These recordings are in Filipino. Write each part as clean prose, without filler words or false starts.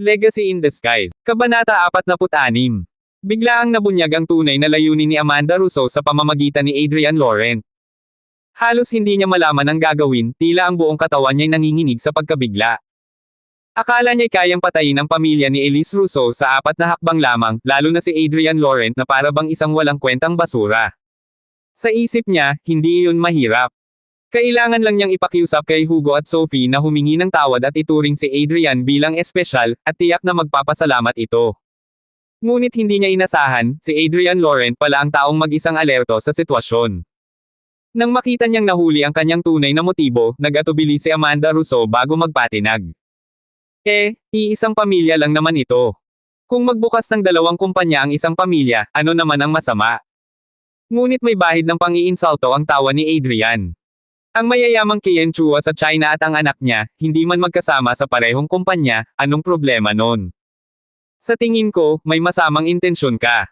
Legacy in Disguise. Kabanata 46. Biglaang nabunyag ang tunay na layunin ni Amanda Russo sa pamamagitan ni Adrian Laurent. Halos hindi niya malaman ang gagawin, tila ang buong katawan niya'y nanginginig sa pagkabigla. Akala niya'y kayang patayin ang pamilya ni Elise Russo sa 4 na hakbang lamang, lalo na si Adrian Laurent na para bang isang walang kwentang basura. Sa isip niya, hindi iyon mahirap. Kailangan lang niyang ipakiusap kay Hugo at Sophie na humingi ng tawad at ituring si Adrian bilang espesyal, at tiyak na magpapasalamat ito. Ngunit hindi niya inasahan, si Adrian Laurent pala ang taong mag-isang alerto sa sitwasyon. Nang makita niyang nahuli ang kanyang tunay na motibo, nag-atubili si Amanda Russo bago magpatinag. Iisang pamilya lang naman ito. Kung magbukas ng 2 kumpanya ang isang pamilya, ano naman ang masama? Ngunit may bahid ng pang-iinsulto ang tawa ni Adrian. Ang mayayamang Kian Chua sa China at ang anak niya, hindi man magkasama sa parehong kumpanya, anong problema nun? Sa tingin ko, may masamang intensyon ka.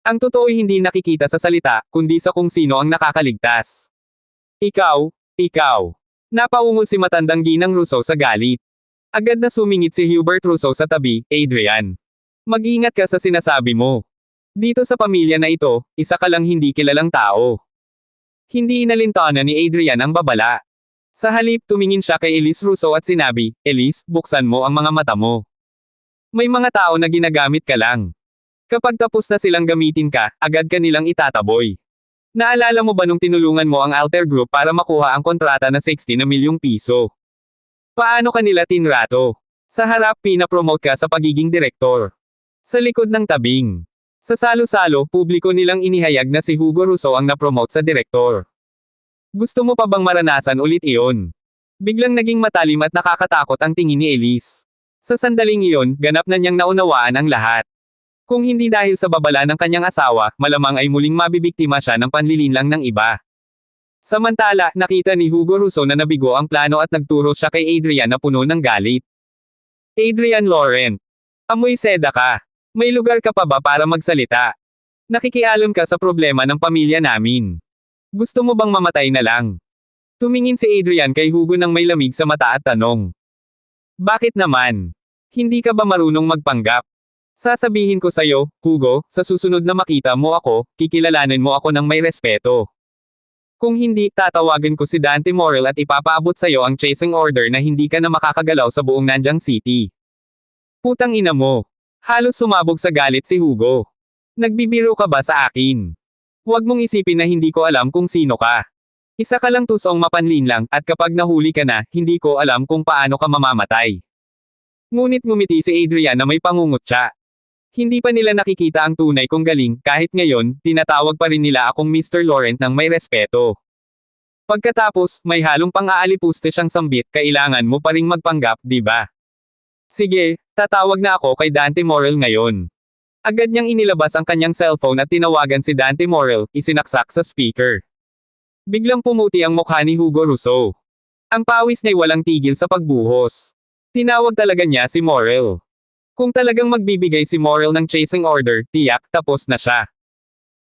Ang totoo'y hindi nakikita sa salita, kundi sa kung sino ang nakakaligtas. Ikaw. Napaungol si matandang Ginang Russo sa galit. Agad na sumingit si Hubert Russo sa tabi, Adrian. Mag-ingat ka sa sinasabi mo. Dito sa pamilya na ito, isa ka lang hindi kilalang tao. Hindi inalintana ni Adrian ang babala. Sa halip tumingin siya kay Elise Russo at sinabi, Elise, buksan mo ang mga mata mo. May mga tao na ginagamit ka lang. Kapag tapos na silang gamitin ka, agad ka nilang itataboy. Naalala mo ba nung tinulungan mo ang Alter Group para makuha ang kontrata na 60 na milyong piso? Paano kanila tinrato? Sa harap pinapromote ka sa pagiging direktor. Sa likod ng tabing. Sa salo-salo, publiko nilang inihayag na si Hugo Russo ang napromote sa direktor. Gusto mo pa bang maranasan ulit iyon? Biglang naging matalim at nakakatakot ang tingin ni Elise. Sa sandaling iyon, ganap na niyang naunawaan ang lahat. Kung hindi dahil sa babala ng kanyang asawa, malamang ay muling mabibiktima siya ng panlilinlang ng iba. Samantala, nakita ni Hugo Russo na nabigo ang plano at nagturo siya kay Adrian na puno ng galit. Adrian Laurent. Amoy seda ka. May lugar ka pa ba para magsalita? Nakikialam ka sa problema ng pamilya namin. Gusto mo bang mamatay na lang? Tumingin si Adrian kay Hugo nang may lamig sa mata at tanong. Bakit naman? Hindi ka ba marunong magpanggap? Sasabihin ko sa'yo, Hugo, sa susunod na makita mo ako, kikilalanin mo ako ng may respeto. Kung hindi, tatawagan ko si Dante Morel at ipapaabot sa'yo ang chasing order na hindi ka na makakagalaw sa buong Nanjing City. Putang ina mo. Halos sumabog sa galit si Hugo. Nagbibiro ka ba sa akin? Huwag mong isipin na hindi ko alam kung sino ka. Isa ka lang tusong mapanlinlang, at kapag nahuli ka na, hindi ko alam kung paano ka mamamatay. Ngunit ngumiti si Adrian na may pangungutya. Hindi pa nila nakikita ang tunay kong galing, kahit ngayon, tinatawag pa rin nila akong Mr. Laurent ng may respeto. Pagkatapos, may halong pang-aalipuste siyang sambit, kailangan mo pa ring magpanggap, di ba? Sige, tatawag na ako kay Dante Morel ngayon. Agad niyang inilabas ang kanyang cellphone at tinawagan si Dante Morel, isinaksak sa speaker. Biglang pumuti ang mukha ni Hugo Russo. Ang pawis niya'y walang tigil sa pagbuhos. Tinawag talaga niya si Morel. Kung talagang magbibigay si Morel ng chasing order, tiyak, tapos na siya.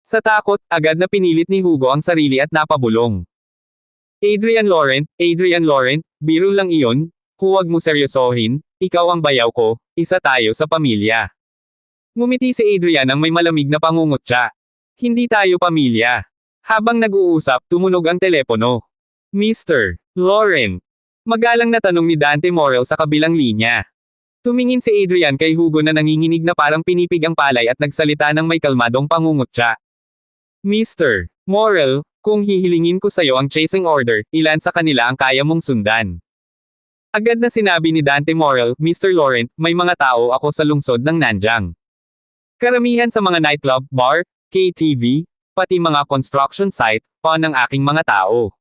Sa takot, agad na pinilit ni Hugo ang sarili at napabulong. Adrian Laurent, biro lang iyon, huwag mo seryosohin, ikaw ang bayaw ko, isa tayo sa pamilya. Ngumiti si Adrian nang may malamig na pangungutya. Hindi tayo pamilya. Habang nag-uusap, tumunog ang telepono. Mr. Laurent. Magalang na tanong ni Dante Morel sa kabilang linya. Tumingin si Adrian kay Hugo na nanginginig na parang pinipig ang palay at nagsalita ng may kalmadong pangungutya. Mr. Morel, kung hihilingin ko sa'yo ang chasing order, ilan sa kanila ang kaya mong sundan? Agad na sinabi ni Dante Morel, Mr. Laurent, may mga tao ako sa lungsod ng Nanjing. Karamihan sa mga nightclub, bar, KTV, pati mga construction site, ng aking mga tao.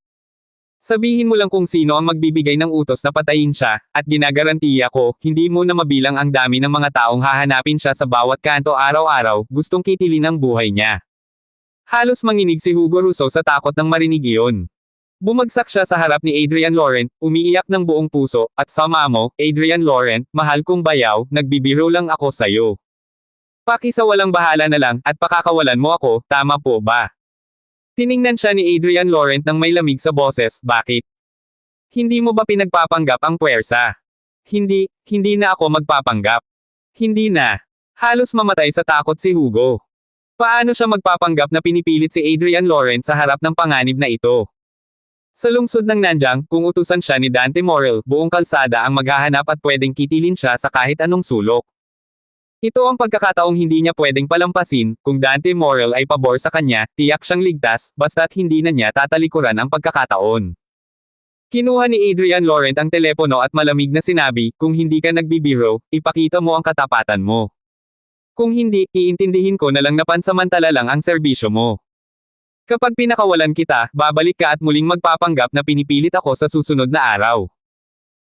Sabihin mo lang kung sino ang magbibigay ng utos na patayin siya, at ginagarantiya ko, hindi mo na mabilang ang dami ng mga taong hahanapin siya sa bawat kanto araw-araw, gustong kitilin ang buhay niya. Halos manginig si Hugo Russo sa takot nang marinig iyon. Bumagsak siya sa harap ni Adrian Laurent, umiiyak ng buong puso, at sama mo, Adrian Laurent, mahal kong bayaw, nagbibiro lang ako sa'yo. Pakisawalang bahala na lang, at pakakawalan mo ako, tama po ba? Tiningnan siya ni Adrian Laurent nang may lamig sa boses, bakit? Hindi mo ba pinagpapanggap ang puwersa? Hindi na ako magpapanggap. Hindi na. Halos mamatay sa takot si Hugo. Paano siya magpapanggap na pinipilit si Adrian Laurent sa harap ng panganib na ito? Sa lungsod ng Nanjang, kung utusan siya ni Dante Morel, buong kalsada ang maghahanap at pwedeng kitilin siya sa kahit anong sulok. Ito ang pagkakataong hindi niya pwedeng palampasin, kung Dante Morel ay pabor sa kanya, tiyak siyang ligtas, basta't hindi na niya tatalikuran ang pagkakataon. Kinuha ni Adrian Laurent ang telepono at malamig na sinabi, kung hindi ka nagbibiro, ipakita mo ang katapatan mo. Kung hindi, iintindihin ko na lang na pansamantala lang ang serbisyo mo. Kapag pinakawalan kita, babalik ka at muling magpapanggap na pinipilit ako sa susunod na araw.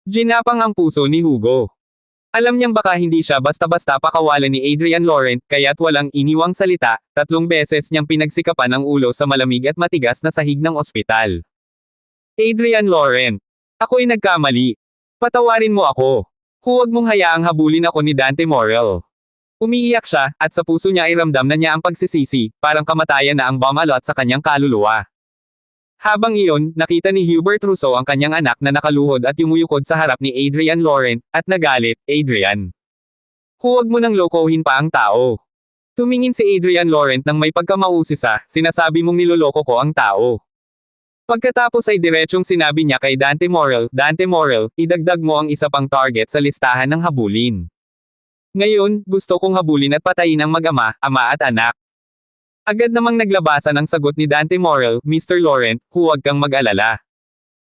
Ginapang ang puso ni Hugo. Alam niyang baka hindi siya basta-basta pakawalan ni Adrian Laurent, kaya't walang iniwang salita, 3 beses niyang pinagsikapan ang ulo sa malamig at matigas na sahig ng ospital. Adrian Laurent, ako'y nagkamali. Patawarin mo ako. Huwag mong hayaang habulin ako ni Dante Morel. Umiiyak siya, at sa puso niya ay ramdam na niya ang pagsisisi, parang kamatayan na ang bumalot sa kanyang kaluluwa. Habang iyon, nakita ni Hubert Rousseau ang kanyang anak na nakaluhod at yumuyukod sa harap ni Adrian Laurent, at nagalit, Adrian. Huwag mo nang lokohin pa ang tao. Tumingin si Adrian Laurent nang may pagkamausisa, sinasabi mong niloloko ko ang tao. Pagkatapos ay diretsyong sinabi niya kay Dante Morel, idagdag mo ang isa pang target sa listahan ng habulin. Ngayon, gusto kong habulin at patayin ang mag-ama, ama at anak. Agad namang naglabasan ang sagot ni Dante Morel, Mr. Laurent, huwag kang mag-alala.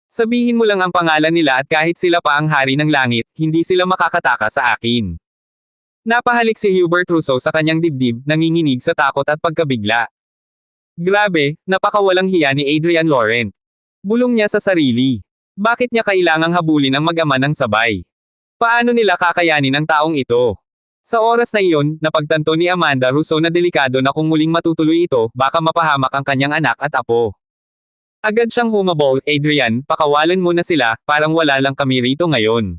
Sabihin mo lang ang pangalan nila at kahit sila pa ang hari ng langit, hindi sila makakataka sa akin. Napahalik si Hubert Rousseau sa kanyang dibdib, nanginginig sa takot at pagkabigla. Grabe, napakawalang hiya ni Adrian Laurent. Bulong niya sa sarili. Bakit niya kailangang habulin ang mag-ama ng sabay? Paano nila kakayanin ang taong ito? Sa oras na iyon, napagtanto ni Amanda Rousseau na delikado na kung muling matutuloy ito, baka mapahamak ang kanyang anak at apo. Agad siyang humabol, Adrian, pakawalan mo na sila, parang wala lang kami rito ngayon.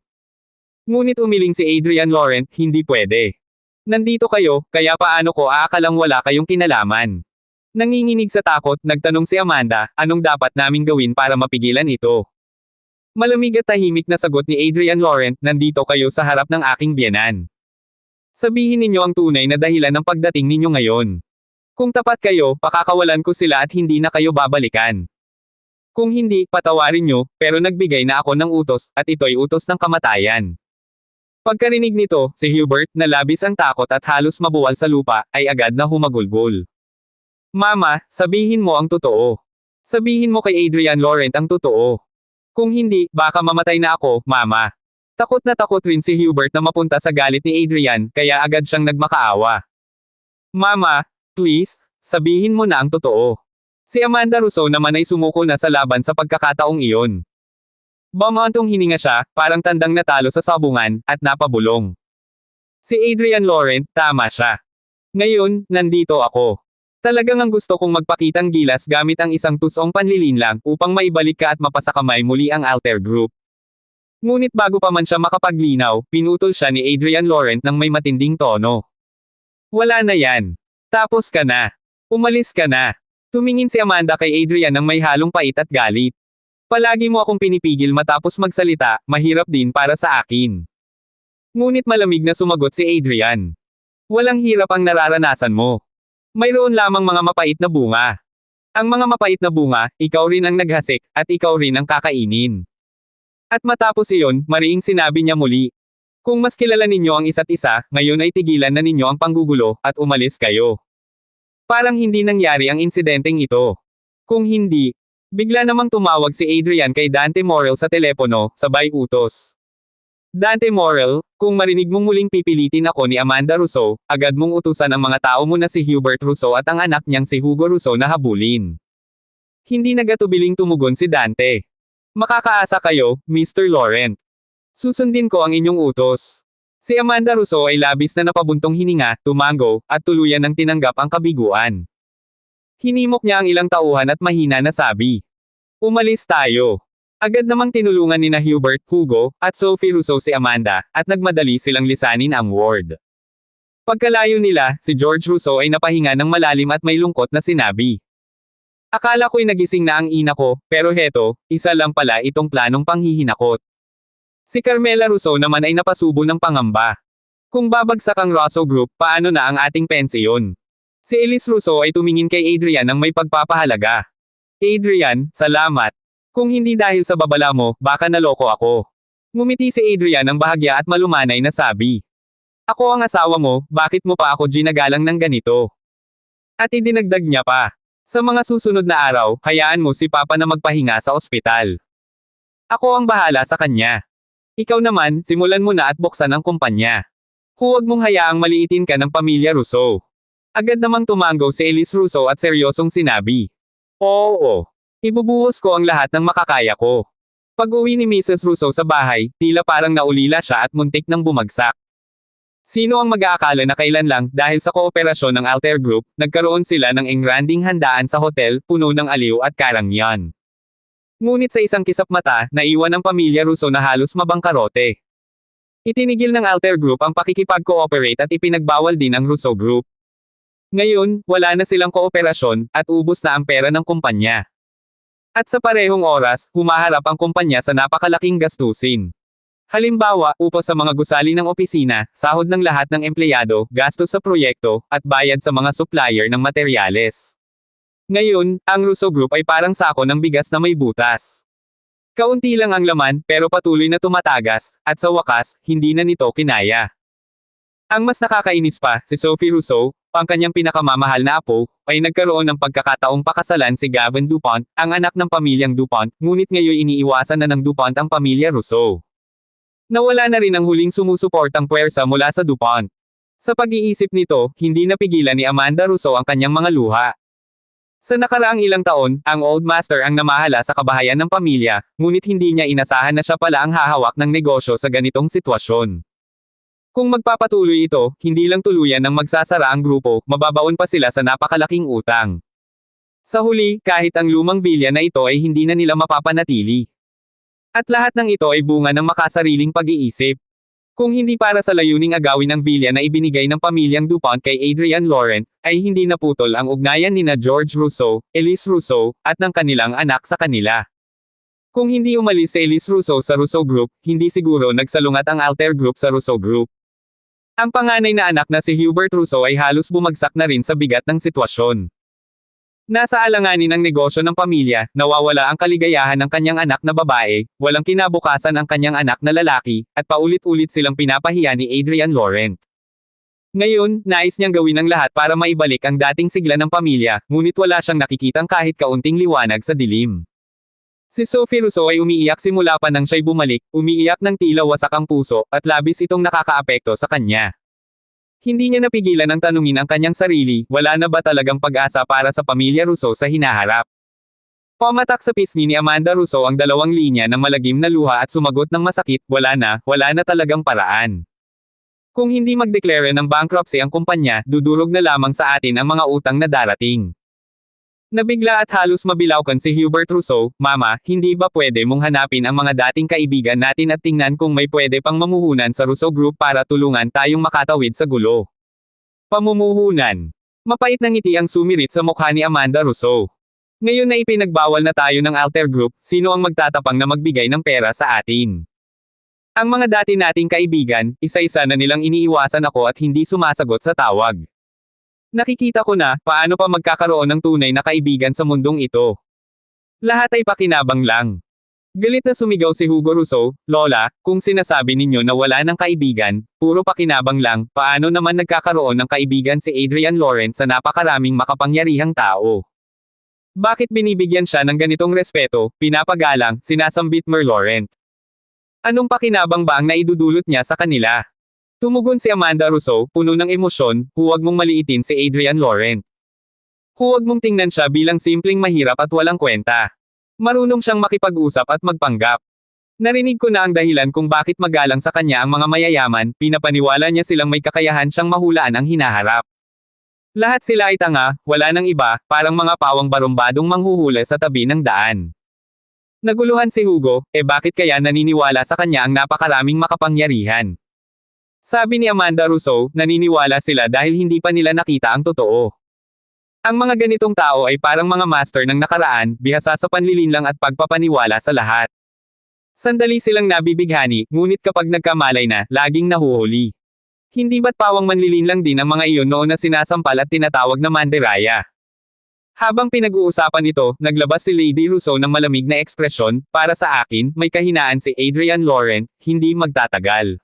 Ngunit umiling si Adrian Laurent, hindi pwede. Nandito kayo, kaya paano ko aakalang wala kayong kinalaman? Nanginginig sa takot, nagtanong si Amanda, anong dapat naming gawin para mapigilan ito? Malamig at tahimik na sagot ni Adrian Laurent, nandito kayo sa harap ng aking biyenan. Sabihin ninyo ang tunay na dahilan ng pagdating ninyo ngayon. Kung tapat kayo, pakakawalan ko sila at hindi na kayo babalikan. Kung hindi, patawarin nyo, pero nagbigay na ako ng utos, at ito'y utos ng kamatayan. Pagkarinig nito, si Hubert, na labis ang takot at halos mabuwal sa lupa, ay agad na humagulgol. Mama, sabihin mo ang totoo. Sabihin mo kay Adrian Laurent ang totoo. Kung hindi, baka mamatay na ako, Mama. Takot na takot rin si Hubert na mapunta sa galit ni Adrian, kaya agad siyang nagmakaawa. Mama, please, sabihin mo na ang totoo. Si Amanda Rousseau naman ay sumuko na sa laban sa pagkakataong iyon. Bumantong hininga siya, parang tandang natalo sa sabungan, at napabulong. Si Adrian Laurent, tama siya. Ngayon, nandito ako. Talagang ang gusto kong magpakitang gilas gamit ang isang tusong panlilinlang upang maibalik ka at mapasakamay muli ang Alter Group. Ngunit bago pa man siya makapaglinaw, pinutol siya ni Adrian Laurent ng may matinding tono. Wala na yan. Tapos ka na. Umalis ka na. Tumingin si Amanda kay Adrian ng may halong pait at galit. Palagi mo akong pinipigil matapos magsalita, mahirap din para sa akin. Ngunit malamig na sumagot si Adrian. Walang hirap ang nararanasan mo. Mayroon lamang mga mapait na bunga. Ang mga mapait na bunga, ikaw rin ang naghasik, at ikaw rin ang kakainin. At matapos iyon, mariing sinabi niya muli. Kung mas kilala ninyo ang isa't isa, ngayon ay tigilan na ninyo ang panggugulo, at umalis kayo. Parang hindi nangyari ang insidenteng ito. Kung hindi, bigla namang tumawag si Adrian kay Dante Morel sa telepono, sabay utos. Dante Morel, kung marinig mong muling pipilitin ako ni Amanda Rousseau, agad mong utusan ang mga tao mo na si Hubert Rousseau at ang anak niyang si Hugo Rousseau na habulin. Hindi nagatubiling tumugon si Dante. Makakaasa kayo, Mr. Laurent. Susundin ko ang inyong utos. Si Amanda Rousseau ay labis na napabuntong hininga, tumango, at tuluyan ng tinanggap ang kabiguan. Hinimok niya ang ilang tauhan at mahina na sabi. Umalis tayo. Agad namang tinulungan ni na Hubert, Hugo, at Sophie Rousseau si Amanda, at nagmadali silang lisanin ang ward. Pagkalayo nila, si George Rousseau ay napahinga ng malalim at may lungkot na sinabi. Akala ko'y nagising na ang ina ko, pero heto, isa lang pala itong planong panghihinakot. Si Carmela Rousseau naman ay napasubo ng pangamba. Kung babagsak ang Russo Group, paano na ang ating pensiyon? Si Elise Russo ay tumingin kay Adrian ng may pagpapahalaga. Adrian, salamat. Kung hindi dahil sa babala mo, baka naloko ako. Ngumiti si Adrian ng bahagya at malumanay na sabi. Ako ang asawa mo, bakit mo pa ako ginagalang ng ganito? At idinagdag niya pa. Sa mga susunod na araw, hayaan mo si Papa na magpahinga sa ospital. Ako ang bahala sa kanya. Ikaw naman, simulan mo na at buksan ang kumpanya. Huwag mong hayaang maliitin ka ng pamilya Russo. Agad namang tumango si Elise Russo at seryosong sinabi. Oo. Ibubuhos ko ang lahat ng makakaya ko. Pag-uwi ni Mrs. Russo sa bahay, tila parang naulila siya at muntik nang bumagsak. Sino ang mag-aakala na kailan lang, dahil sa kooperasyon ng Altair Group, nagkaroon sila ng engranding handaan sa hotel, puno ng aliw at karangyan. Ngunit sa isang kisap mata, naiwan ang pamilya Russo na halos mabangkarote. Itinigil ng Altair Group ang pakikipag-cooperate at ipinagbawal din ang Russo Group. Ngayon, wala na silang kooperasyon, at ubos na ang pera ng kumpanya. At sa parehong oras, humaharap ang kumpanya sa napakalaking gastusin. Halimbawa, upo sa mga gusali ng opisina, sahod ng lahat ng empleyado, gastos sa proyekto, at bayad sa mga supplier ng materyales. Ngayon, ang Russo Group ay parang sako ng bigas na may butas. Kaunti lang ang laman, pero patuloy na tumatagas, at sa wakas, hindi na nito kinaya. Ang mas nakakainis pa, si Sophie Russo, ang kanyang pinakamamahal na apo, ay nagkaroon ng pagkakataong pakasalan si Gavin DuPont, ang anak ng pamilyang DuPont, ngunit ngayon iniiwasan na ng DuPont ang pamilya Russo. Nawala na rin ang huling sumusuportang puwersa mula sa DuPont. Sa pag-iisip nito, hindi napigilan ni Amanda Russo ang kanyang mga luha. Sa nakaraang ilang taon, ang Old Master ang namahala sa kabahayan ng pamilya, ngunit hindi niya inasahan na siya pala ang hahawak ng negosyo sa ganitong sitwasyon. Kung magpapatuloy ito, hindi lang tuluyan ng magsasara ang grupo, mababaon pa sila sa napakalaking utang. Sa huli, kahit ang lumang bilya na ito ay hindi na nila mapapanatili. At lahat ng ito ay bunga ng makasariling pag-iisip. Kung hindi para sa layuning agawin ang bilya na ibinigay ng pamilyang DuPont kay Adrian Laurent, ay hindi naputol ang ugnayan nina George Russo, Elise Russo, at ng kanilang anak sa kanila. Kung hindi umalis si Elise Russo sa Russo Group, hindi siguro nagsalungat ang Altair Group sa Russo Group. Ang panganay na anak na si Hubert Russo ay halos bumagsak na rin sa bigat ng sitwasyon. Nasa alanganin ang negosyo ng pamilya, nawawala ang kaligayahan ng kanyang anak na babae, walang kinabukasan ang kanyang anak na lalaki, at paulit-ulit silang pinapahiya ni Adrian Laurent. Ngayon, nais niyang gawin ang lahat para maibalik ang dating sigla ng pamilya, ngunit wala siyang nakikitang kahit kaunting liwanag sa dilim. Si Sophie Russo ay umiiyak simula pa nang siya'y bumalik, umiiyak ng tila wasak ang puso, at labis itong nakakaapekto sa kanya. Hindi niya napigilan ang tanungin ang kanyang sarili, wala na ba talagang pag-asa para sa pamilya Russo sa hinaharap? Pumatak sa pisngi ni Amanda Russo ang dalawang linya ng malagim na luha at sumagot ng masakit, wala na talagang paraan. Kung hindi magdeklara ng bankruptcy ang kumpanya, dudurog na lamang sa atin ang mga utang na darating. Nabigla at halos mabilaukan si Hubert Russo, Mama, hindi ba pwede mong hanapin ang mga dating kaibigan natin at tingnan kung may pwede pang mamuhunan sa Russo Group para tulungan tayong makatawid sa gulo? Pamumuhunan. Mapait na ngiti ang sumirit sa mukha ni Amanda Russo. Ngayon na ipinagbawal na tayo ng Altair Group, sino ang magtatapang na magbigay ng pera sa atin? Ang mga dati nating kaibigan, isa-isa na nilang iniiwasan ako at hindi sumasagot sa tawag. Nakikita ko na, paano pa magkakaroon ng tunay na kaibigan sa mundong ito. Lahat ay pakinabang lang. Galit na sumigaw si Hugo Russo, Lola, kung sinasabi ninyo na wala ng kaibigan, puro pakinabang lang, paano naman nagkakaroon ng kaibigan si Adrian Laurent sa napakaraming makapangyarihang tao? Bakit binibigyan siya ng ganitong respeto, pinapagalang, sinasambit Laurent? Anong pakinabang ba ang naidudulot niya sa kanila? Tumugon si Amanda Russo, puno ng emosyon, huwag mong maliitin si Adrian Laurent. Huwag mong tingnan siya bilang simpleng mahirap at walang kwenta. Marunong siyang makipag-usap at magpanggap. Narinig ko na ang dahilan kung bakit magalang sa kanya ang mga mayayaman, pinapaniwala niya silang may kakayahan siyang mahulaan ang hinaharap. Lahat sila ay tanga, wala nang iba, parang mga pawang barumbadong manghuhula sa tabi ng daan. Naguluhan si Hugo, bakit kaya naniniwala sa kanya ang napakaraming makapangyarihan? Sabi ni Amanda Russo, naniniwala sila dahil hindi pa nila nakita ang totoo. Ang mga ganitong tao ay parang mga master ng nakaraan, bihasa sa panlilinlang at pagpapaniwala sa lahat. Sandali silang nabibighani, ngunit kapag nagkamalay na, laging nahuhuli. Hindi ba't pawang manlilin lang din ang mga iyon noon na sinasampal at tinatawag na mandiraya? Habang pinag-uusapan ito, naglabas si Lady Rousseau ng malamig na ekspresyon, para sa akin, may kahinaan si Adrian Laurent, hindi magtatagal.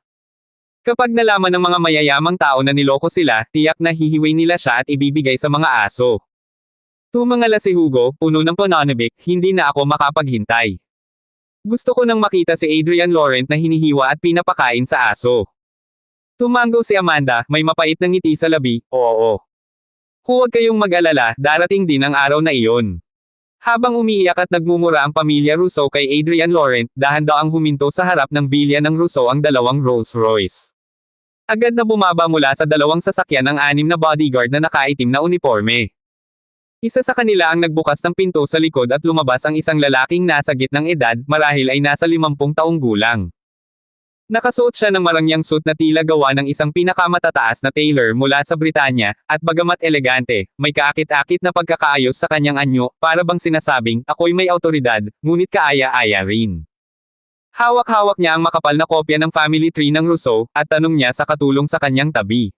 Kapag nalaman ng mga mayayamang tao na niloko sila, tiyak na hihiway nila siya at ibibigay sa mga aso. Tumangala si Hugo, puno ng pananabik, hindi na ako makapaghintay. Gusto ko nang makita si Adrian Laurent na hinihiwa at pinapakain sa aso. Tumango si Amanda, may mapait na ngiti sa labi, oo. Huwag kayong mag-alala, darating din ang araw na iyon. Habang umiiyak at nagmumura ang pamilya Rousseau kay Adrian Laurent, dahan-daang huminto sa harap ng bilya ng Rousseau ang dalawang Rolls-Royce. Agad na bumaba mula sa dalawang sasakyan ang 6 na bodyguard na nakaitim na uniforme. Isa sa kanila ang nagbukas ng pinto sa likod at lumabas ang isang lalaking nasa gitnang edad, marahil ay nasa 50 taong gulang. Nakasuot siya ng marangyang suit na tila gawa ng isang pinakamatataas na tailor mula sa Britanya, at bagamat elegante, may kaakit-akit na pagkakaayos sa kanyang anyo, para bang sinasabing, ako'y may awtoridad, ngunit kaaya-aya rin. Hawak-hawak niya ang makapal na kopya ng family tree ng Rousseau, at tanong niya sa katulong sa kanyang tabi.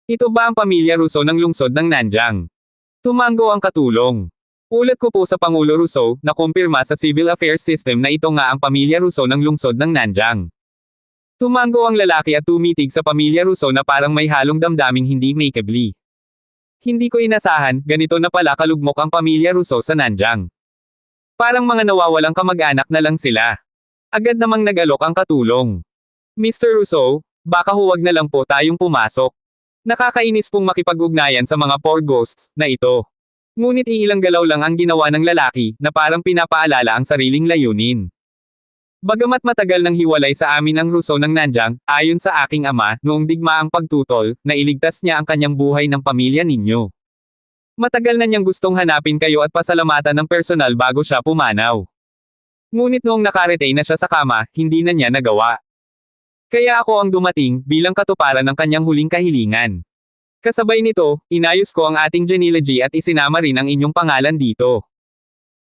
Ito ba ang pamilya Rousseau ng lungsod ng Nanjang? Tumango ang katulong. Ulat ko po sa Pangulo Rousseau, na kumpirma sa Civil Affairs System na ito nga ang pamilya Rousseau ng lungsod ng Nanjang. Tumango ang lalaki at tumitig sa pamilya Rousseau na parang may halong damdaming hindi makeably. Hindi ko inasahan, ganito na pala kalugmok ang pamilya Rousseau sa Nanjang. Parang mga nawawalang kamag-anak na lang sila. Agad namang nag-alok ang katulong. Mr. Rousseau, baka huwag na lang po tayong pumasok. Nakakainis pong makipag-ugnayan sa mga poor ghosts na ito. Ngunit iilang galaw lang ang ginawa ng lalaki, na parang pinapaalala ang sariling layunin. Bagamat matagal nang hiwalay sa amin ang Rousseau ng Nanjang, ayon sa aking ama, noong digmaang pagtutol, nailigtas niya ang kanyang buhay ng pamilya ninyo. Matagal na niyang gustong hanapin kayo at pasalamatan ng personal bago siya pumanaw. Ngunit noong nakaretay na siya sa kama, hindi na niya nagawa. Kaya ako ang dumating, bilang katuparan ng kanyang huling kahilingan. Kasabay nito, inayos ko ang ating genealogy at isinama rin ang inyong pangalan dito.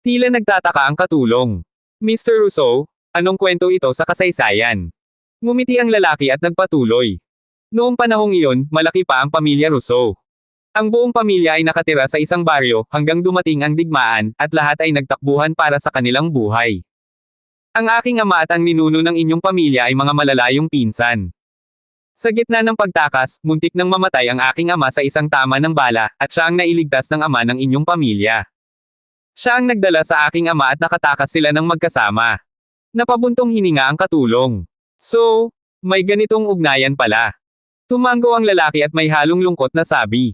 Tila nagtataka ang katulong. Mr. Rousseau, anong kwento ito sa kasaysayan? Ngumiti ang lalaki at nagpatuloy. Noong panahong iyon, malaki pa ang pamilya Rousseau. Ang buong pamilya ay nakatira sa isang baryo, hanggang dumating ang digmaan, at lahat ay nagtakbuhan para sa kanilang buhay. Ang aking ama at ang ninuno ng inyong pamilya ay mga malalayong pinsan. Sa gitna ng pagtakas, muntik nang mamatay ang aking ama sa isang tama ng bala, at siya ang nailigtas ng ama ng inyong pamilya. Siya ang nagdala sa aking ama at nakatakas sila ng magkasama. Napabuntong hininga ang katulong. So, may ganitong ugnayan pala. Tumango ang lalaki at may halong lungkot na sabi.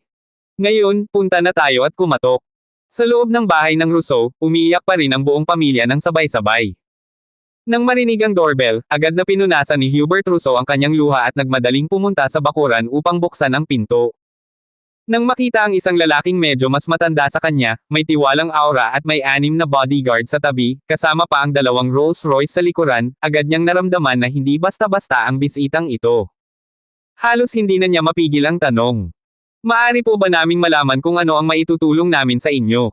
Ngayon, punta na tayo at kumatok. Sa loob ng bahay ng Rousseau, umiiyak pa rin ang buong pamilya ng sabay-sabay. Nang marinig ang doorbell, agad na pinunasan ni Hubert Rousseau ang kanyang luha at nagmadaling pumunta sa bakuran upang buksan ang pinto. Nang makita ang isang lalaking medyo mas matanda sa kanya, may tiwalang aura at may 6 na bodyguard sa tabi, kasama pa ang 2 Rolls-Royce sa likuran, agad niyang naramdaman na hindi basta-basta ang bisitang ito. Halos hindi na niya mapigil ang tanong. Maari po ba naming malaman kung ano ang maitutulong namin sa inyo?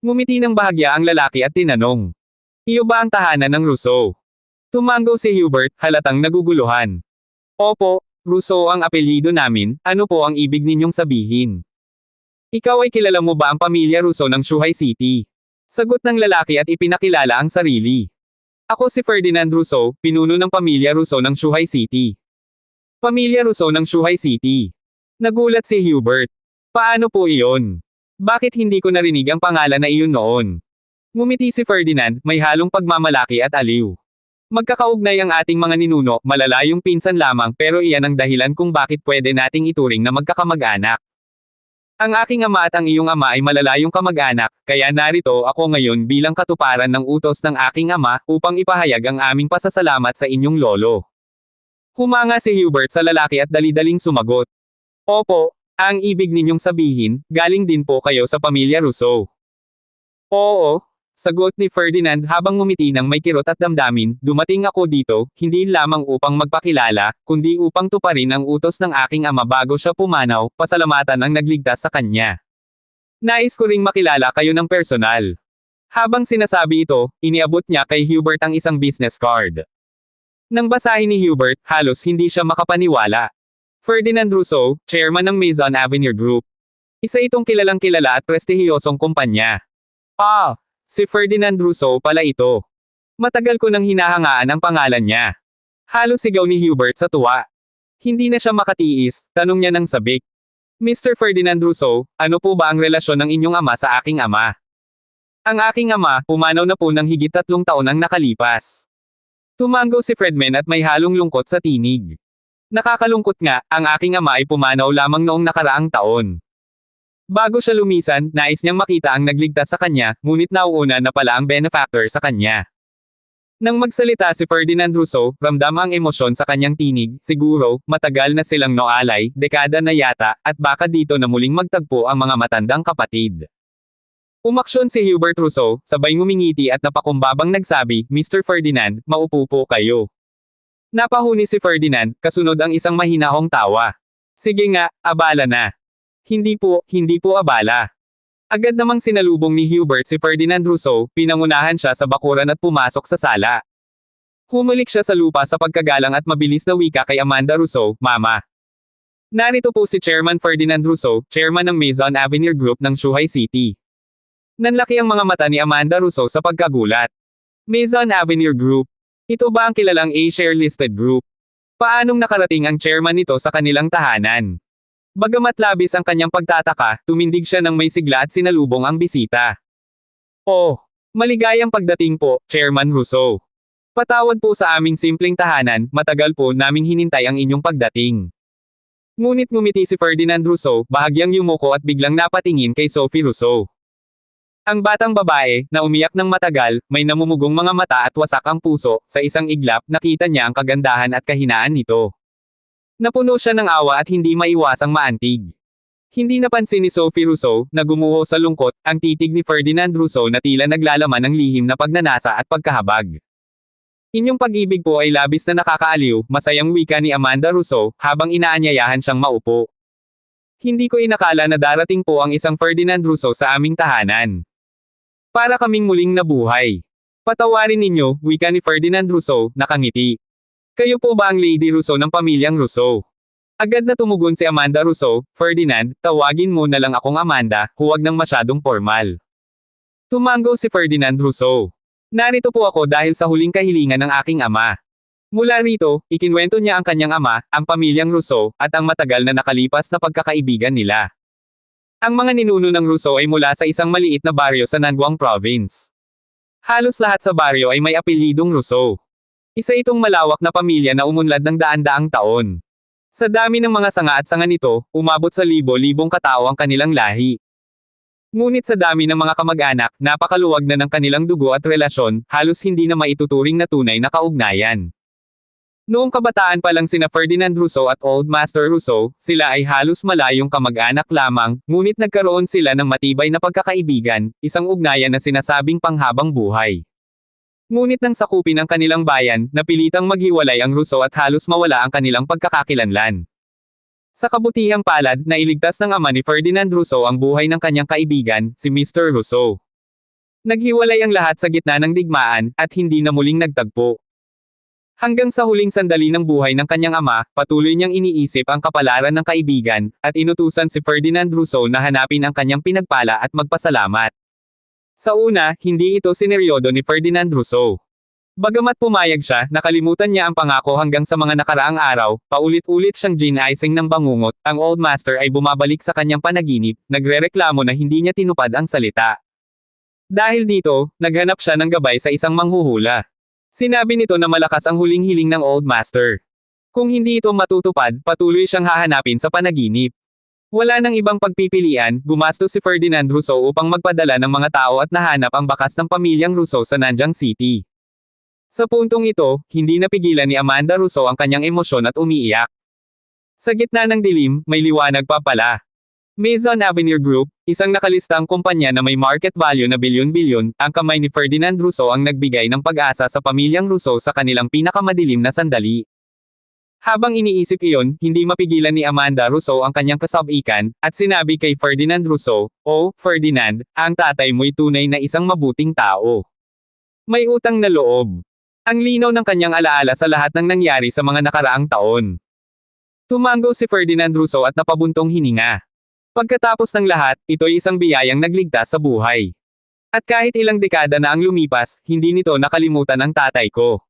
Ngumiti ng bahagya ang lalaki at tinanong. Iyo ba ang tahanan ng Rousseau? Tumango si Hubert, halatang naguguluhan. Opo, Rousseau ang apelyido namin, ano po ang ibig ninyong sabihin? Ikaw ay kilala mo ba ang pamilya Rousseau ng Shuhai City? Sagot ng lalaki at ipinakilala ang sarili. Ako si Ferdinand Rousseau, pinuno ng pamilya Rousseau ng Shuhai City. Pamilya Rousseau ng Shuhai City. Nagulat si Hubert. Paano po iyon? Bakit hindi ko narinig ang pangalan na iyon noon? Ngumiti si Ferdinand, may halong pagmamalaki at aliw. Magkakaugnay ang ating mga ninuno, malalayong pinsan lamang pero iyan ang dahilan kung bakit pwede nating ituring na magkakamag-anak. Ang aking ama at ang iyong ama ay malalayong kamag-anak, kaya narito ako ngayon bilang katuparan ng utos ng aking ama, upang ipahayag ang aming pasasalamat sa inyong lolo. Humanga si Hubert sa lalaki at dali-daling sumagot. Opo, ang ibig ninyong sabihin, galing din po kayo sa pamilya Rousseau. Oo. Sagot ni Ferdinand habang ngumiti ng may kirot at damdamin, dumating ako dito, hindi lamang upang magpakilala, kundi upang tuparin ang utos ng aking ama bago siya pumanaw, pasalamatan ang nagligtas sa kanya. Nais ko ring makilala kayo ng personal. Habang sinasabi ito, iniabot niya kay Hubert ang isang business card. Nang basahin ni Hubert, halos hindi siya makapaniwala. Ferdinand Rousseau, chairman ng Maison Avenir Group. Isa itong kilalang-kilala at prestihiyosong kumpanya. Si Ferdinand Rousseau pala ito. Matagal ko nang hinahangaan ang pangalan niya. Halos sigaw ni Hubert sa tuwa. Hindi na siya makatiis, tanong niya ng sabik. Mr. Ferdinand Rousseau, ano po ba ang relasyon ng inyong ama sa aking ama? Ang aking ama, pumanaw na po ng higit 3 taon ang nakalipas. Tumango si Fredman at may halong lungkot sa tinig. Nakakalungkot nga, ang aking ama ay pumanaw lamang noong nakaraang taon. Bago siya lumisan, nais niyang makita ang nagligtas sa kanya, ngunit nauuna na pala ang benefactor sa kanya. Nang magsalita si Ferdinand Rousseau, ramdam ang emosyon sa kanyang tinig, siguro, matagal na silang noalay, dekada na yata, at baka dito na muling magtagpo ang mga matandang kapatid. Umaksyon si Hubert Rousseau, sabay ngumingiti at napakumbabang nagsabi, Mr. Ferdinand, maupo po kayo. Napahuni si Ferdinand, kasunod ang isang mahinahong tawa. Sige nga, abala na. Hindi po abala. Agad namang sinalubong ni Hubert si Ferdinand Rousseau, pinangunahan siya sa bakuran at pumasok sa sala. Humulik siya sa lupa sa pagkagalang at mabilis na wika kay Amanda Rousseau, Mama. Narito po si Chairman Ferdinand Rousseau, chairman ng Maison Avenir Group ng Shuhai City. Nanlaki ang mga mata ni Amanda Rousseau sa pagkagulat. Maison Avenir Group. Ito ba ang kilalang A-share listed group? Paanong nakarating ang chairman nito sa kanilang tahanan? Bagamat labis ang kanyang pagtataka, tumindig siya ng may sigla at sinalubong ang bisita. Maligayang pagdating po, Chairman Rousseau. Patawad po sa aming simpleng tahanan, matagal po naming hinintay ang inyong pagdating. Ngunit ngumiti si Ferdinand Rousseau, bahagyang yumuko at biglang napatingin kay Sophie Rousseau. Ang batang babae, na umiyak ng matagal, may namumugong mga mata at wasak ang puso, sa isang iglap, nakita niya ang kagandahan at kahinaan nito. Napuno siya ng awa at hindi maiwasang maantig. Hindi napansin ni Sophie Rousseau, na gumuho sa lungkot, ang titig ni Ferdinand Rousseau na tila naglalaman ng lihim na pagnanasa at pagkahabag. Inyong pag-ibig po ay labis na nakakaaliw, masayang wika ni Amanda Rousseau, habang inaanyayahan siyang maupo. Hindi ko inakala na darating po ang isang Ferdinand Rousseau sa aming tahanan. Para kaming muling nabuhay. Patawarin ninyo, wika ni Ferdinand Rousseau, nakangiti. Kayo po ba ang Lady Rousseau ng pamilyang Rousseau? Agad na tumugon si Amanda Rousseau, Ferdinand, tawagin mo na lang akong Amanda, huwag nang masyadong formal. Tumango si Ferdinand Rousseau. Narito po ako dahil sa huling kahilingan ng aking ama. Mula rito, ikinwento niya ang kanyang ama, ang pamilyang Rousseau, at ang matagal na nakalipas na pagkakaibigan nila. Ang mga ninuno ng Rousseau ay mula sa isang maliit na baryo sa Nangguang Province. Halos lahat sa baryo ay may apelyidong Rousseau. Isa itong malawak na pamilya na umunlad ng daan-daang taon. Sa dami ng mga sanga at sanga nito, umabot sa libo-libong katao ang kanilang lahi. Ngunit sa dami ng mga kamag-anak, napakaluwag na ng kanilang dugo at relasyon, halos hindi na maituturing na tunay na kaugnayan. Noong kabataan pa lang sina Ferdinand Rousseau at Old Master Rousseau, sila ay halos malayong kamag-anak lamang, ngunit nagkaroon sila ng matibay na pagkakaibigan, isang ugnayan na sinasabing panghabang buhay. Ngunit nang sakupin ang kanilang bayan, napilitang maghiwalay ang Rousseau at halos mawala ang kanilang pagkakakilanlan. Sa kabutihang palad, nailigtas ng ama ni Ferdinand Rousseau ang buhay ng kanyang kaibigan, si Mr. Rousseau. Naghiwalay ang lahat sa gitna ng digmaan, at hindi na muling nagtagpo. Hanggang sa huling sandali ng buhay ng kanyang ama, patuloy niyang iniisip ang kapalaran ng kaibigan, at inutusan si Ferdinand Rousseau na hanapin ang kanyang pinagpala at magpasalamat. Sa una, hindi ito sineryodo ni Ferdinand Rousseau. Bagamat pumayag siya, nakalimutan niya ang pangako hanggang sa mga nakaraang araw, paulit-ulit siyang gin-icing ng bangungot, ang Old Master ay bumabalik sa kanyang panaginip, nagrereklamo na hindi niya tinupad ang salita. Dahil dito, naghanap siya ng gabay sa isang manghuhula. Sinabi nito na malakas ang huling hiling ng Old Master. Kung hindi ito matutupad, patuloy siyang hahanapin sa panaginip. Wala nang ibang pagpipilian, gumastos si Ferdinand Rousseau upang magpadala ng mga tao at nahanap ang bakas ng pamilyang Rousseau sa Nanjing City. Sa puntong ito, hindi napigilan ni Amanda Rousseau ang kanyang emosyon at umiiyak. Sa gitna ng dilim, may liwanag pa pala. Maison Avenir Group, isang nakalistang kumpanya na may market value na bilyon-bilyon, ang kamay ni Ferdinand Rousseau ang nagbigay ng pag-asa sa pamilyang Rousseau sa kanilang pinakamadilim na sandali. Habang iniisip iyon, hindi mapigilan ni Amanda Rousseau ang kanyang kasabikan, at sinabi kay Ferdinand Rousseau, "Oh, Ferdinand, ang tatay mo'y tunay na isang mabuting tao. May utang na loob." Ang linaw ng kanyang alaala sa lahat ng nangyari sa mga nakaraang taon. Tumango si Ferdinand Rousseau at napabuntong hininga. Pagkatapos ng lahat, ito'y isang biyayang nagligtas sa buhay. At kahit ilang dekada na ang lumipas, hindi nito nakalimutan ang tatay ko.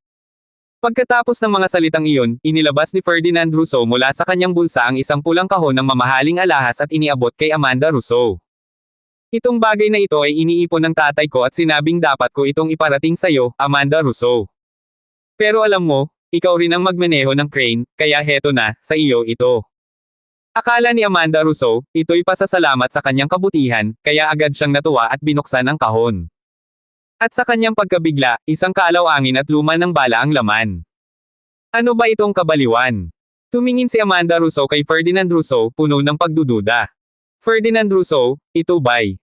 Pagkatapos ng mga salitang iyon, inilabas ni Ferdinand Rousseau mula sa kanyang bulsa ang isang pulang kahon ng mamahaling alahas at iniabot kay Amanda Rousseau. Itong bagay na ito ay iniipon ng tatay ko at sinabing dapat ko itong iparating sa'yo, Amanda Rousseau. Pero alam mo, ikaw rin ang magmaneho ng crane, kaya heto na, sa iyo ito. Akala ni Amanda Rousseau, ito'y pasasalamat sa kanyang kabutihan, kaya agad siyang natuwa at binuksan ang kahon. At sa kanyang pagkabigla, isang kalaw-angin at luma ng bala ang laman. Ano ba itong kabaliwan? Tumingin si Amanda Rousseau kay Ferdinand Rousseau, puno ng pagdududa. Ferdinand Rousseau, ito ba'y?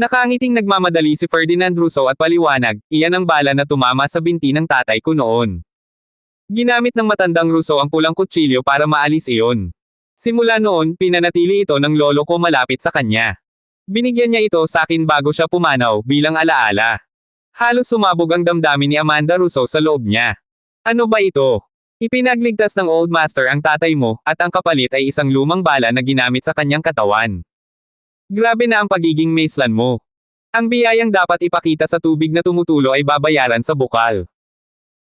Nakangiting nagmamadali si Ferdinand Rousseau at paliwanag, iyan ang bala na tumama sa binti ng tatay ko noon. Ginamit ng matandang Rousseau ang pulang kutsilyo para maalis iyon. Simula noon, pinanatili ito ng lolo ko malapit sa kanya. Binigyan niya ito sa akin bago siya pumanaw, bilang alaala. Halos sumabog ang damdamin ni Amanda Rousseau sa loob niya. Ano ba ito? Ipinagligtas ng Old Master ang tatay mo, at ang kapalit ay isang lumang bala na ginamit sa kanyang katawan. Grabe na ang pagiging maeslan mo. Ang biyayang dapat ipakita sa tubig na tumutulo ay babayaran sa bukal.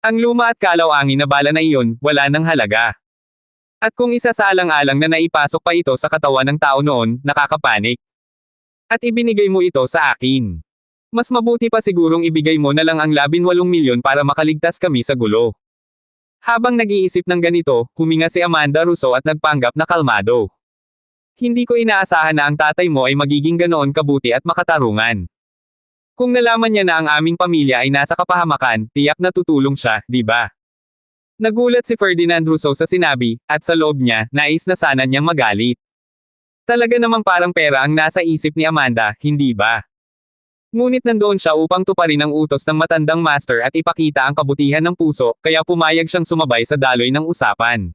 Ang luma at kalaw-angin na bala na iyon, wala nang halaga. At kung isa sa alang-alang na naipasok pa ito sa katawan ng tao noon, nakakapanik. At ibinigay mo ito sa akin. Mas mabuti pa sigurong ibigay mo na lang ang 18 milyon para makaligtas kami sa gulo. Habang nag-iisip ng ganito, huminga si Amanda Rousseau at nagpanggap na kalmado. Hindi ko inaasahan na ang tatay mo ay magiging ganoon kabuti at makatarungan. Kung nalaman niya na ang aming pamilya ay nasa kapahamakan, tiyak na tutulong siya, di ba? Nagulat si Ferdinand Rousseau sa sinabi, at sa loob niya, nais na sana niyang magalit. Talaga namang parang pera ang nasa isip ni Amanda, hindi ba? Ngunit nandoon siya upang tuparin ang utos ng matandang master at ipakita ang kabutihan ng puso, kaya pumayag siyang sumabay sa daloy ng usapan.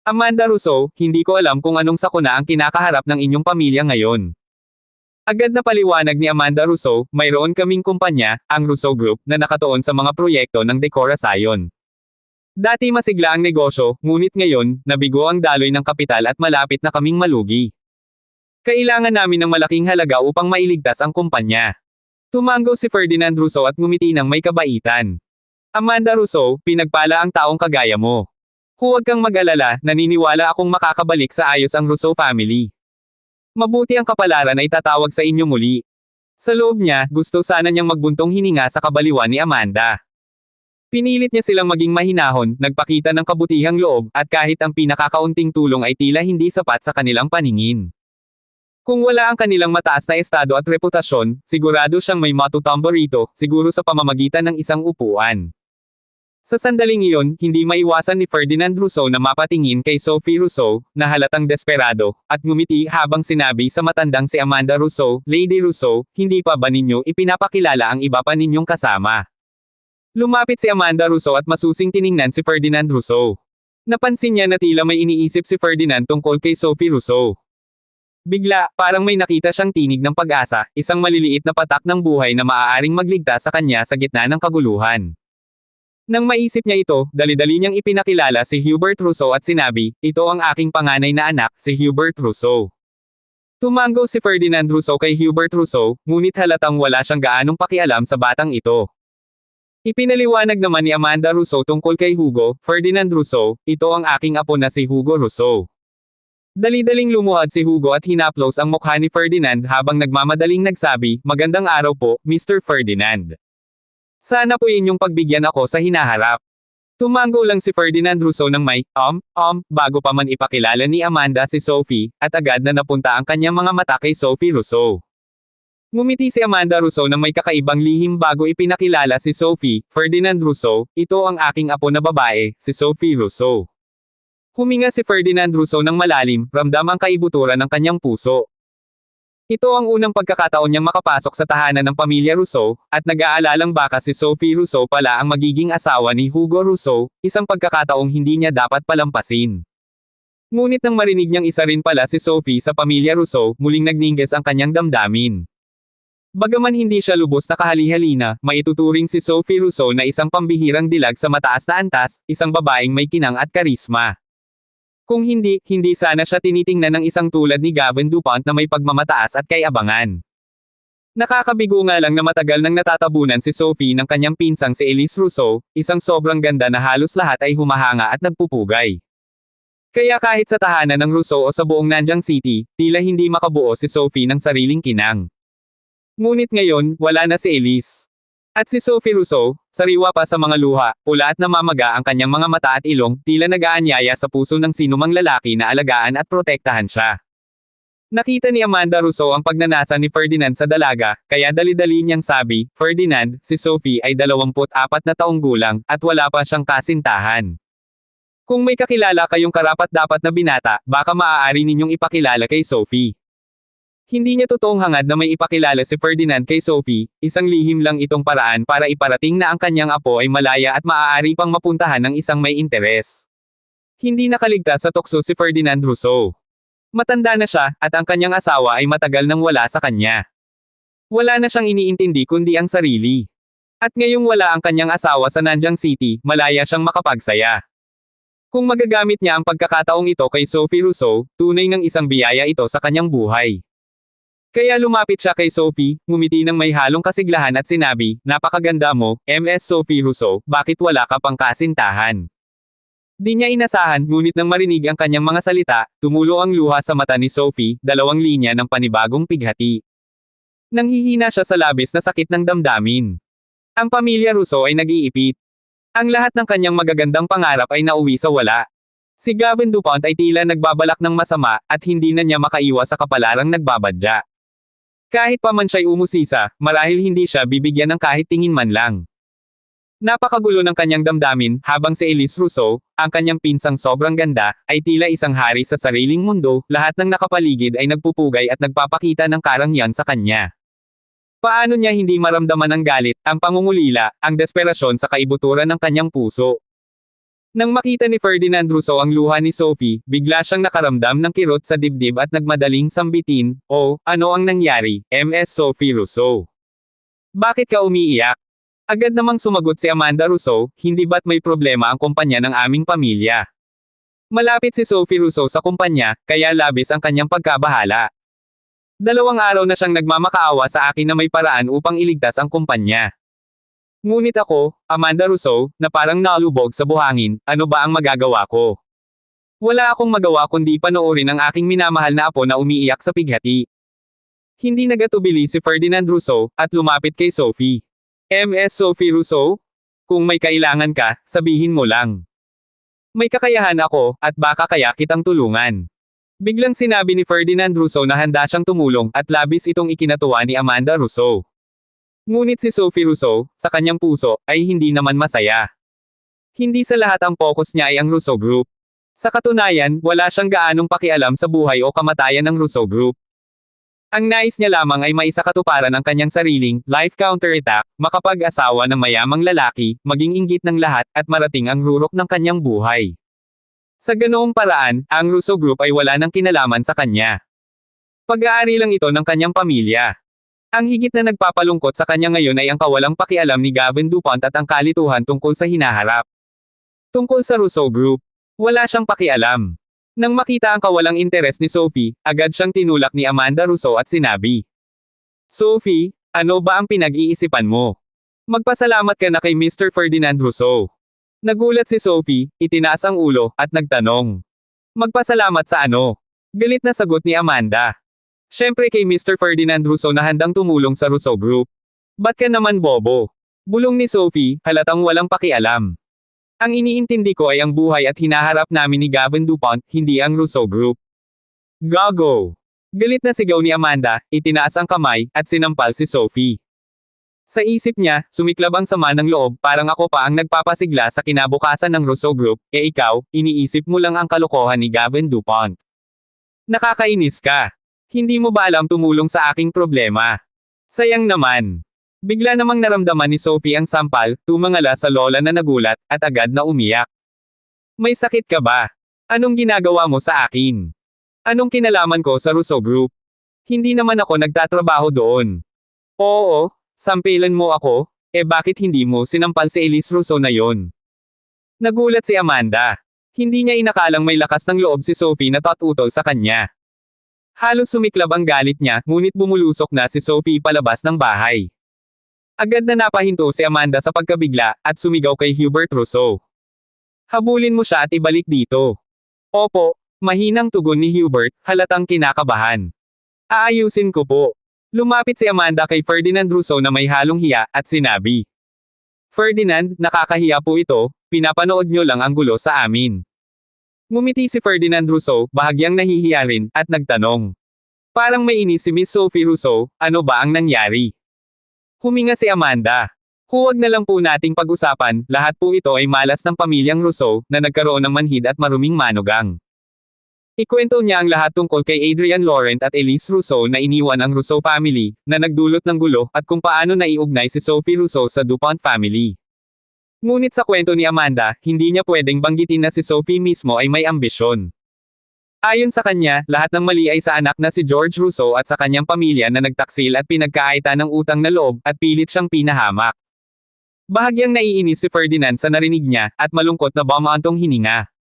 Amanda Rousseau, hindi ko alam kung anong sakuna ang kinakaharap ng inyong pamilya ngayon. Agad na paliwanag ni Amanda Rousseau, mayroon kaming kumpanya, ang Rousseau Group, na nakatuon sa mga proyekto ng Decorasayon. Dati masigla ang negosyo, ngunit ngayon, nabigo ang daloy ng kapital at malapit na kaming malugi. Kailangan namin ng malaking halaga upang mailigtas ang kumpanya. Tumango si Ferdinand Rousseau at ngumiti ng may kabaitan. Amanda Rousseau, pinagpala ang taong kagaya mo. Huwag kang mag-alala, naniniwala akong makakabalik sa ayos ang Rousseau family. Mabuti ang kapalaran ay tatawag sa inyo muli. Sa loob niya, gusto sana niyang magbuntong hininga sa kabaliwan ni Amanda. Pinilit niya silang maging mahinahon, nagpakita ng kabutihang loob, at kahit ang pinakakaunting tulong ay tila hindi sapat sa kanilang paningin. Kung wala ang kanilang mataas na estado at reputasyon, sigurado siyang may matutumbo rito, siguro sa pamamagitan ng isang upuan. Sa sandaling iyon, hindi maiwasan ni Ferdinand Rousseau na mapatingin kay Sophie Rousseau, na halatang desperado, at ngumiti habang sinabi sa matandang si Amanda Rousseau, Lady Rousseau, hindi pa ba ninyo ipinapakilala ang iba pa ninyong kasama? Lumapit si Amanda Rousseau at masusing tiningnan si Ferdinand Rousseau. Napansin niya na tila may iniisip si Ferdinand tungkol kay Sophie Rousseau. Bigla, parang may nakita siyang tinig ng pag-asa, isang maliliit na patak ng buhay na maaaring magligtas sa kanya sa gitna ng kaguluhan. Nang maisip niya ito, dali-dali niyang ipinakilala si Hubert Rousseau at sinabi, ito ang aking panganay na anak, si Hubert Rousseau. Tumango si Ferdinand Rousseau kay Hubert Rousseau, ngunit halatang wala siyang gaanong pakialam sa batang ito. Ipinaliwanag naman ni Amanda Rousseau tungkol kay Hugo, Ferdinand Rousseau, ito ang aking apo na si Hugo Rousseau. Dali-daling lumuhad si Hugo at hinaplos ang mukha ni Ferdinand habang nagmamadaling nagsabi, magandang araw po, Mr. Ferdinand. Sana po inyong pagbigyan ako sa hinaharap. Tumango lang si Ferdinand Rousseau ng may, bago pa man ipakilala ni Amanda si Sophie, at agad na napunta ang kanyang mga mata kay Sophie Rousseau. Ngumiti si Amanda Rousseau ng may kakaibang lihim bago ipinakilala si Sophie, Ferdinand Rousseau, ito ang aking apo na babae, si Sophie Rousseau. Huminga si Ferdinand Rousseau ng malalim, ramdam ang kaibuturan ng kanyang puso. Ito ang unang pagkakataon niyang makapasok sa tahanan ng pamilya Rousseau, at nag-aalalang baka si Sophie Rousseau pala ang magiging asawa ni Hugo Rousseau, isang pagkakataong hindi niya dapat palampasin. Ngunit nang marinig niyang isa rin pala si Sophie sa pamilya Rousseau, muling nagningas ang kanyang damdamin. Bagaman hindi siya lubos na kahali-halina, maituturing si Sophie Rousseau na isang pambihirang dilag sa mataas na antas, isang babaeng may kinang at karisma. Kung hindi, hindi sana siya tinitingnan ng isang tulad ni Gavin DuPont na may pagmamataas at kay-abangan. Nakakabigo nga lang na matagal nang natatabunan si Sophie ng kanyang pinsang si Elise Rousseau, isang sobrang ganda na halos lahat ay humahanga at nagpupugay. Kaya kahit sa tahanan ng Rousseau o sa buong Nanjing City, tila hindi makabuo si Sophie ng sariling kinang. Ngunit ngayon, wala na si Elise. At si Sophie Rousseau, sariwa pa sa mga luha, pula at namamaga ang kanyang mga mata at ilong, tila nag-aanyaya sa puso ng sinumang lalaki na alagaan at protektahan siya. Nakita ni Amanda Rousseau ang pagnanasa ni Ferdinand sa dalaga, kaya dali-dali niyang sabi, "Ferdinand, si Sophie ay 24 na taong gulang, at wala pa siyang kasintahan. Kung may kakilala kayong karapat-dapat na binata, baka maaari ninyong ipakilala kay Sophie." Hindi niya totoong hangad na may ipakilala si Ferdinand kay Sophie, isang lihim lang itong paraan para iparating na ang kanyang apo ay malaya at maaari pang mapuntahan ng isang may interes. Hindi nakaligtas sa tukso si Ferdinand Rousseau. Matanda na siya, at ang kanyang asawa ay matagal nang wala sa kanya. Wala na siyang iniintindi kundi ang sarili. At ngayong wala ang kanyang asawa sa Nanjing City, malaya siyang makapagsaya. Kung magagamit niya ang pagkakataong ito kay Sophie Rousseau, tunay ngang isang biyaya ito sa kanyang buhay. Kaya lumapit siya kay Sophie, ngumiti ng may halong kasiglahan at sinabi, "Napakaganda mo, Ms. Sophie Rousseau, bakit wala ka pang kasintahan?" Di niya inasahan, ngunit nang marinig ang kanyang mga salita, tumulo ang luha sa mata ni Sophie, dalawang linya ng panibagong pighati. Nanghihina siya sa labis na sakit ng damdamin. Ang pamilya Rousseau ay nag-iipit. Ang lahat ng kanyang magagandang pangarap ay nauwi sa wala. Si Gavin DuPont ay tila nagbabalak ng masama, at hindi na niya makaiwas sa kapalarang nagbabadya. Kahit pa man siya'y umusisa, marahil hindi siya bibigyan ng kahit tingin man lang. Napakagulo ng kanyang damdamin, habang si Elise Rousseau, ang kanyang pinsang sobrang ganda, ay tila isang hari sa sariling mundo, lahat ng nakapaligid ay nagpupugay at nagpapakita ng karangyaan sa kanya. Paano niya hindi maramdaman ang galit, ang pangungulila, ang desperasyon sa kaibuturan ng kanyang puso? Nang makita ni Ferdinand Rousseau ang luha ni Sophie, bigla siyang nakaramdam ng kirot sa dibdib at nagmadaling sambitin, "Oh, ano ang nangyari, Ms. Sophie Rousseau? Bakit ka umiiyak?" Agad namang sumagot si Amanda Rousseau, "Hindi ba't may problema ang kumpanya ng aming pamilya?" Malapit si Sophie Rousseau sa kumpanya, kaya labis ang kanyang pagkabahala. 2 araw na siyang nagmamakaawa sa akin na may paraan upang iligtas ang kumpanya. Ngunit ako, Amanda Rousseau, na parang nalubog sa buhangin, ano ba ang magagawa ko? Wala akong magawa kundi panoorin ang aking minamahal na apo na umiiyak sa pighati. Hindi nagatubili si Ferdinand Rousseau, at lumapit kay Sophie. "Ms. Sophie Rousseau? Kung may kailangan ka, sabihin mo lang. May kakayahan ako, at baka kaya kitang tulungan." Biglang sinabi ni Ferdinand Rousseau na handa siyang tumulong, at labis itong ikinatuwa ni Amanda Rousseau. Ngunit si Sophie Rousseau, sa kanyang puso, ay hindi naman masaya. Hindi sa lahat ang focus niya ay ang Rousseau Group. Sa katunayan, wala siyang gaanong pakialam sa buhay o kamatayan ng Rousseau Group. Ang nais niya lamang ay maisakatuparan ang kanyang sariling life counterattack, makapag-asawa ng mayamang lalaki, maging inggit ng lahat, at marating ang rurok ng kanyang buhay. Sa ganoong paraan, ang Rousseau Group ay wala nang kinalaman sa kanya. Pag-aari lang ito ng kanyang pamilya. Ang higit na nagpapalungkot sa kanya ngayon ay ang kawalang pakialam ni Gavin DuPont at ang kalituhan tungkol sa hinaharap. Tungkol sa Rousseau Group, wala siyang pakialam. Nang makita ang kawalang interes ni Sophie, agad siyang tinulak ni Amanda Rousseau at sinabi, "Sophie, ano ba ang pinag-iisipan mo? Magpasalamat ka na kay Mr. Ferdinand Rousseau." Nagulat si Sophie, itinaas ang ulo, at nagtanong, "Magpasalamat sa ano?" Galit na sagot ni Amanda. "Siyempre kay Mr. Ferdinand Rousseau na handang tumulong sa Rousseau Group. Ba't ka naman bobo?" Bulong ni Sophie, halatang walang pakialam. "Ang iniintindi ko ay ang buhay at hinaharap namin ni Gavin DuPont, hindi ang Rousseau Group." "Gago!" Galit na sigaw ni Amanda, itinaas ang kamay, at sinampal si Sophie. Sa isip niya, sumiklab ang sama ng loob, parang ako pa ang nagpapasigla sa kinabukasan ng Rousseau Group, ikaw, iniisip mo lang ang kalokohan ni Gavin DuPont. Nakakainis ka. Hindi mo ba alam tumulong sa aking problema? Sayang naman. Bigla namang naramdaman ni Sophie ang sampal, tumangala sa lola na nagulat, at agad na umiyak. "May sakit ka ba? Anong ginagawa mo sa akin? Anong kinalaman ko sa Rousseau Group? Hindi naman ako nagtatrabaho doon." "Oo, sampilan mo ako, bakit hindi mo sinampal si Elise Rousseau na yon?" Nagulat si Amanda. Hindi niya inakalang may lakas ng loob si Sophie na tutol sa kanya. Halos sumiklab ang galit niya, ngunit bumulusok na si Sophie palabas ng bahay. Agad na napahinto si Amanda sa pagkabigla, at sumigaw kay Hubert Rousseau. Habulin mo siya at ibalik dito. Opo, mahinang tugon ni Hubert, halatang kinakabahan. Aayusin ko po. Lumapit si Amanda kay Ferdinand Rousseau na may halong hiya, at sinabi. Ferdinand, nakakahiya po ito, pinapanood nyo lang ang gulo sa amin. Ngumiti si Ferdinand Rousseau, bahagyang nahihiya rin, at nagtanong. Parang may inis si Miss Sophie Rousseau, ano ba ang nangyari? Huminga si Amanda. Huwag na lang po nating pag-usapan, lahat po ito ay malas ng pamilyang Rousseau, na nagkaroon ng manhid at maruming manugang. Ikwento niya ang lahat tungkol kay Adrian Laurent at Elise Rousseau na iniwan ang Rousseau family, na nagdulot ng gulo, at kung paano naiugnay si Sophie Rousseau sa Dupont family. Ngunit sa kwento ni Amanda, hindi niya pwedeng banggitin na si Sophie mismo ay may ambisyon. Ayon sa kanya, lahat ng mali ay sa anak na si George Rousseau at sa kanyang pamilya na nagtaksil at pinagkaita ng utang na loob, at pilit siyang pinahamak. Bahagyang naiinis si Ferdinand sa narinig niya, at malungkot na bumaantong hininga.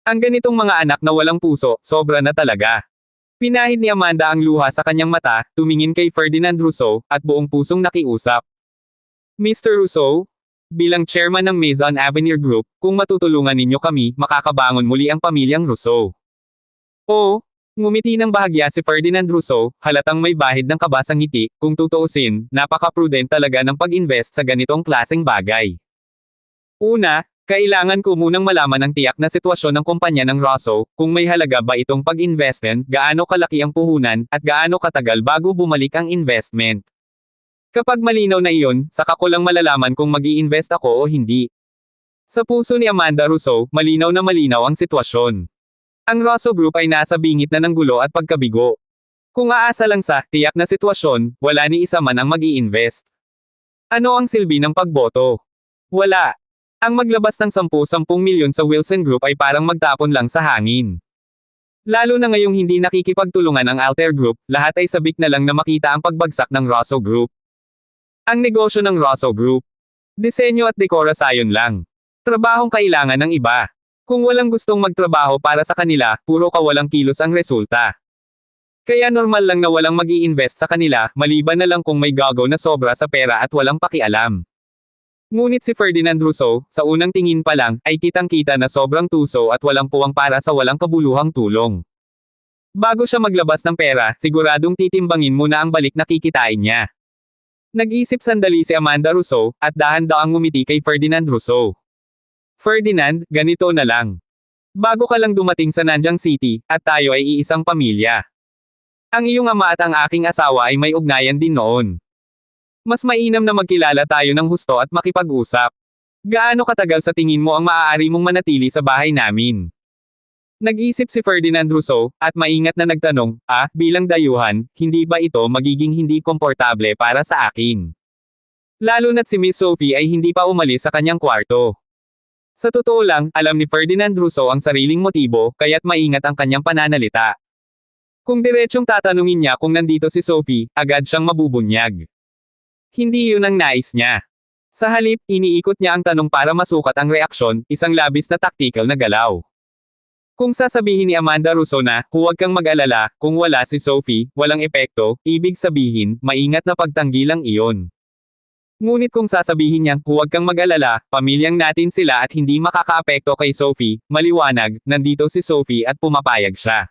Ang ganitong mga anak na walang puso, sobra na talaga. Pinahid ni Amanda ang luha sa kanyang mata, tumingin kay Ferdinand Rousseau, at buong pusong nakiusap. Mr. Rousseau, bilang chairman ng Maison Avenir Group, kung matutulungan ninyo kami, makakabangon muli ang pamilyang Rousseau. Oo, ngumiti ng bahagya si Ferdinand Rousseau, halatang may bahid ng kaba sa ngiti, kung tutuusin, napaka-prudent talaga ng pag-invest sa ganitong klaseng bagay. Una, kailangan ko munang malaman ang tiyak na sitwasyon ng kumpanya ng Rousseau, kung may halaga ba itong pag-investin, gaano kalaki ang puhunan, at gaano katagal bago bumalik ang investment. Kapag malinaw na iyon, saka ko lang malalaman kung mag-i-invest ako o hindi. Sa puso ni Amanda Rousseau, malinaw na malinaw ang sitwasyon. Ang Rousseau Group ay nasa bingit na ng gulo at pagkabigo. Kung aasa lang sa tiyak na sitwasyon, wala ni isa man ang mag-i-invest. Ano ang silbi ng pagboto? Wala. Ang maglabas ng 10-10 milyon sa Wilson Group ay parang magtapon lang sa hangin. Lalo na ngayong hindi nakikipagtulungan ang Altair Group, lahat ay sabik na lang na makita ang pagbagsak ng Rousseau Group. Ang negosyo ng Rousseau Group. Disenyo at dekorasyon lang. Trabahong kailangan ng iba. Kung walang gustong magtrabaho para sa kanila, puro kawalang kilos ang resulta. Kaya normal lang na walang mag-i-invest sa kanila, maliban na lang kung may gagaw na sobra sa pera at walang pakialam. Ngunit si Ferdinand Rousseau, sa unang tingin pa lang, ay kitang-kita na sobrang tuso at walang puwang para sa walang kabuluhang tulong. Bago siya maglabas ng pera, siguradong titimbangin muna ang balik na kikitain niya. Nag-isip sandali si Amanda Rousseau, at dahan-daang ngumiti kay Ferdinand Rousseau. Ferdinand, ganito na lang. Bago ka lang dumating sa Nanjing City, at tayo ay iisang pamilya. Ang iyong ama at ang aking asawa ay may ugnayan din noon. Mas mainam na magkilala tayo ng husto at makipag-usap. Gaano katagal sa tingin mo ang maaari mong manatili sa bahay namin? Nag-isip si Ferdinand Rousseau, at maingat na nagtanong, bilang dayuhan, hindi ba ito magiging hindi komportable para sa akin? Lalo na't si Miss Sophie ay hindi pa umalis sa kanyang kwarto. Sa totoo lang, alam ni Ferdinand Rousseau ang sariling motibo, kaya't maingat ang kanyang pananalita. Kung diretsyong tatanungin niya kung nandito si Sophie, agad siyang mabubunyag. Hindi yun ang nais niya. Sa halip, iniikot niya ang tanong para masukat ang reaksyon, isang labis na tactical na galaw. Kung sasabihin ni Amanda Rousseau na, huwag kang mag-alala, kung wala si Sophie, walang epekto, ibig sabihin, maingat na pagtanggi lang iyon. Ngunit kung sasabihin niya, huwag kang mag-alala, pamilyang natin sila at hindi makakaapekto kay Sophie, maliwanag, nandito si Sophie at pumapayag siya.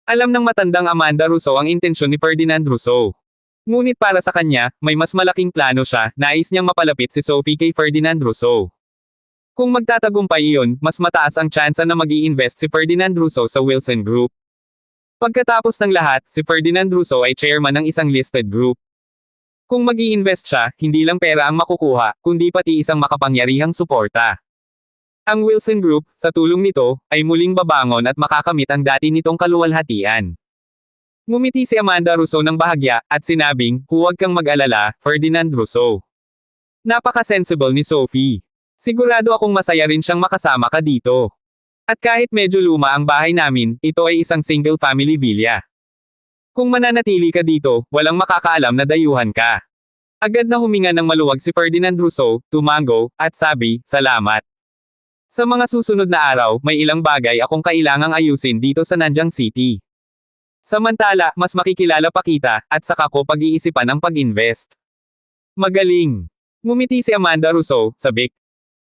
Alam ng matandang Amanda Rousseau ang intensyon ni Ferdinand Rousseau. Ngunit para sa kanya, may mas malaking plano siya, nais niyang mapalapit si Sophie kay Ferdinand Rousseau. Kung magtatagumpay iyon, mas mataas ang tsansa na mag-i-invest si Ferdinand Rousseau sa Wilson Group. Pagkatapos ng lahat, si Ferdinand Rousseau ay chairman ng isang listed group. Kung mag-i-invest siya, hindi lang pera ang makukuha, kundi pati isang makapangyarihang suporta. Ang Wilson Group, sa tulong nito, ay muling babangon at makakamit ang dati nitong kaluwalhatian. Ngumiti si Amanda Rousseau ng bahagya, at sinabing, huwag kang mag-alala, Ferdinand Rousseau. Napaka-sensible ni Sophie. Sigurado akong masaya rin siyang makasama ka dito. At kahit medyo luma ang bahay namin, ito ay isang single-family villa. Kung mananatili ka dito, walang makakaalam na dayuhan ka. Agad na huminga ng maluwag si Ferdinand Rousseau, tumango, at sabi, salamat. Sa mga susunod na araw, may ilang bagay akong kailangang ayusin dito sa Nanjing City. Samantala, mas makikilala pa kita, at saka ko pag-iisipan ang pag-invest. Magaling. Ngumiti si Amanda Rousseau, sabik.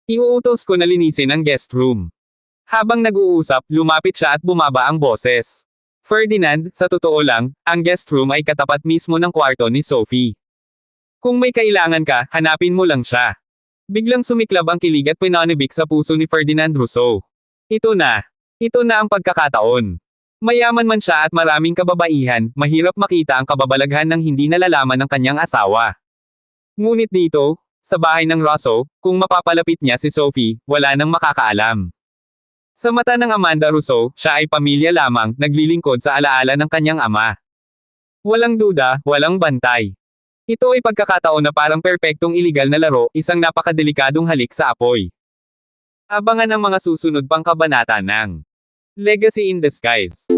Iuutos ko na linisin ang guest room. Habang nag-uusap, lumapit siya at bumaba ang boses. Ferdinand, sa totoo lang, ang guest room ay katapat mismo ng kwarto ni Sophie. Kung may kailangan ka, hanapin mo lang siya. Biglang sumiklab ang kilig at pinanibik sa puso ni Ferdinand Rousseau. Ito na ang pagkakataon. Mayaman man siya at maraming kababaihan, mahirap makita ang kababalaghan ng hindi nalalaman ng kanyang asawa. Ngunit dito, sa bahay ng Rousseau, kung mapapalapit niya si Sophie, wala nang makakaalam. Sa mata ng Amanda Rousseau, siya ay pamilya lamang, naglilingkod sa alaala ng kanyang ama. Walang duda, walang bantay. Ito ay pagkakataon na parang perpektong iligal na laro, isang napakadelikadong halik sa apoy. Abangan ang mga susunod pang kabanata ng Legacy in Disguise.